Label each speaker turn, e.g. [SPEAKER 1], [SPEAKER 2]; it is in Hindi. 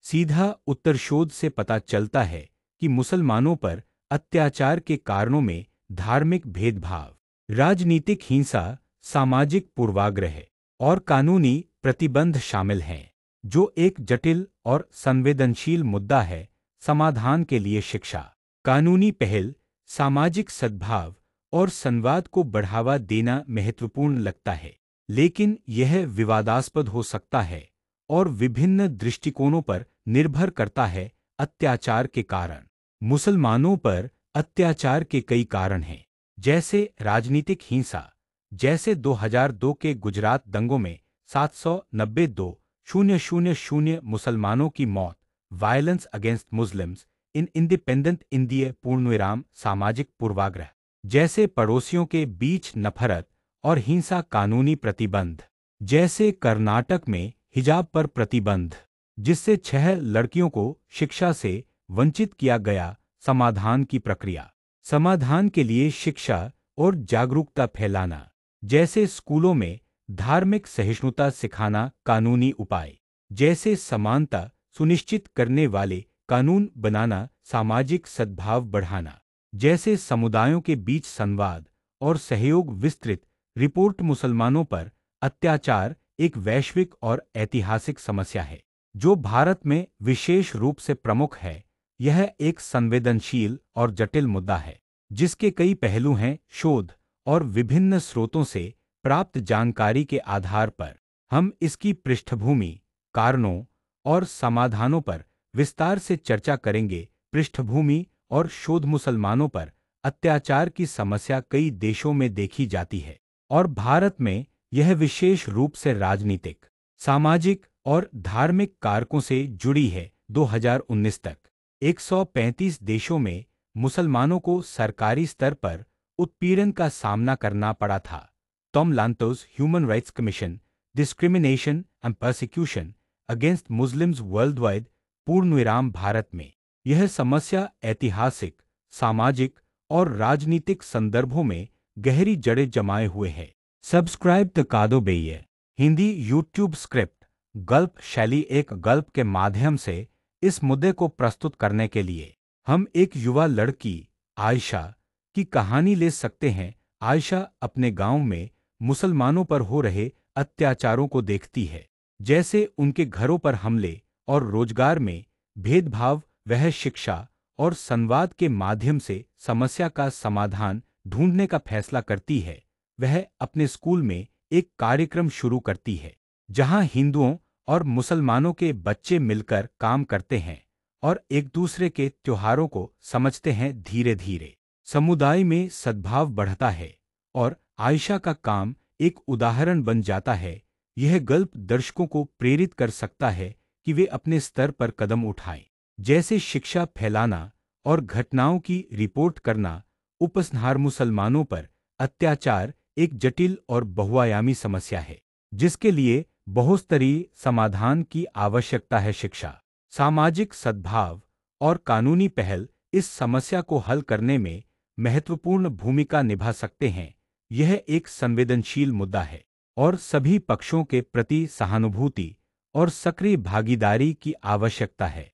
[SPEAKER 1] सीधा उत्तर शोध से पता चलता है कि मुसलमानों पर अत्याचार के कारणों में धार्मिक भेदभाव, राजनीतिक हिंसा, सामाजिक पूर्वाग्रह और कानूनी प्रतिबंध शामिल हैं, जो एक जटिल और संवेदनशील मुद्दा है। समाधान के लिए शिक्षा, कानूनी पहल, सामाजिक सद्भाव और संवाद को बढ़ावा देना महत्वपूर्ण लगता है, लेकिन यह विवादास्पद हो सकता है और विभिन्न दृष्टिकोणों पर निर्भर करता है। अत्याचार के कारण, मुसलमानों पर अत्याचार के कई कारण हैं, जैसे राजनीतिक हिंसा, जैसे 2002 के गुजरात दंगों में 792,000 मुसलमानों की मौत, violence against Muslims in independent India पूर्णविराम सामाजिक पूर्वाग्रह, जैसे पड़ोसियों के बीच नफरत और हिंसा, कानूनी प्रतिबंध, जैसे कर्नाटक में हिजाब पर प्रतिबंध, जिससे 6 लड़कियों को शिक्षा से वंचित किया गया। समाधान की प्रक्रिया, समाधान के लिए शिक्षा और जागरूकता फैलाना, जैसे स्कूलों में धार्मिक सहिष्णुता सिखाना, कानूनी उपाय, जैसे समानता सुनिश्चित करने वाले कानून बनाना, सामाजिक सद्भाव बढ़ाना, जैसे समुदायों के बीच संवाद और सहयोग विस्तृत। रिपोर्ट, मुसलमानों पर अत्याचार एक वैश्विक और ऐतिहासिक समस्या है जो भारत में विशेष रूप से प्रमुख है। यह एक संवेदनशील और जटिल मुद्दा है जिसके कई पहलू हैं। शोध और विभिन्न स्रोतों से प्राप्त जानकारी के आधार पर हम इसकी पृष्ठभूमि, कारणों और समाधानों पर विस्तार से चर्चा करेंगे। पृष्ठभूमि और शोध, मुसलमानों पर अत्याचार की समस्या कई देशों में देखी जाती है और भारत में यह विशेष रूप से राजनीतिक, सामाजिक और धार्मिक कारकों से जुड़ी है। 2019 तक 135 देशों में मुसलमानों को सरकारी स्तर पर उत्पीड़न का सामना करना पड़ा था। Tom Lantos, human rights commission, discrimination and persecution against Muslims worldwide पूर्णविराम। भारत में यह समस्या ऐतिहासिक, सामाजिक और राजनीतिक संदर्भों में गहरी जड़ें जमाए हुए है। सब्सक्राइब द कादो बेये हिंदी यूट्यूब स्क्रिप्ट। गल्प शैली, एक गल्प के माध्यम से इस मुद्दे को प्रस्तुत करने के लिए हम एक युवा लड़की आयशा की कहानी ले सकते हैं। आयशा अपने गांव में मुसलमानों पर हो रहे अत्याचारों को देखती है, जैसे उनके घरों पर हमले और रोजगार में भेदभाव। वह शिक्षा और संवाद के माध्यम से समस्या का समाधान ढूंढने का फैसला करती है। वह अपने स्कूल में एक कार्यक्रम शुरू करती है जहां हिंदुओं और मुसलमानों के बच्चे मिलकर काम करते हैं और एक दूसरे के त्योहारों को समझते हैं। धीरे धीरे समुदाय में सद्भाव बढ़ता है और आयशा का काम एक उदाहरण बन जाता है। यह गल्प दर्शकों को प्रेरित कर सकता है कि वे अपने स्तर पर कदम उठाएं, जैसे शिक्षा फैलाना और घटनाओं की रिपोर्ट करना। उपसंहार, मुसलमानों पर अत्याचार एक जटिल और बहुआयामी समस्या है जिसके लिए बहुस्तरीय समाधान की आवश्यकता है। शिक्षा, सामाजिक सद्भाव और कानूनी पहल इस समस्या को हल करने में महत्वपूर्ण भूमिका निभा सकते हैं। यह एक संवेदनशील मुद्दा है और सभी पक्षों के प्रति सहानुभूति और सक्रिय भागीदारी की आवश्यकता है।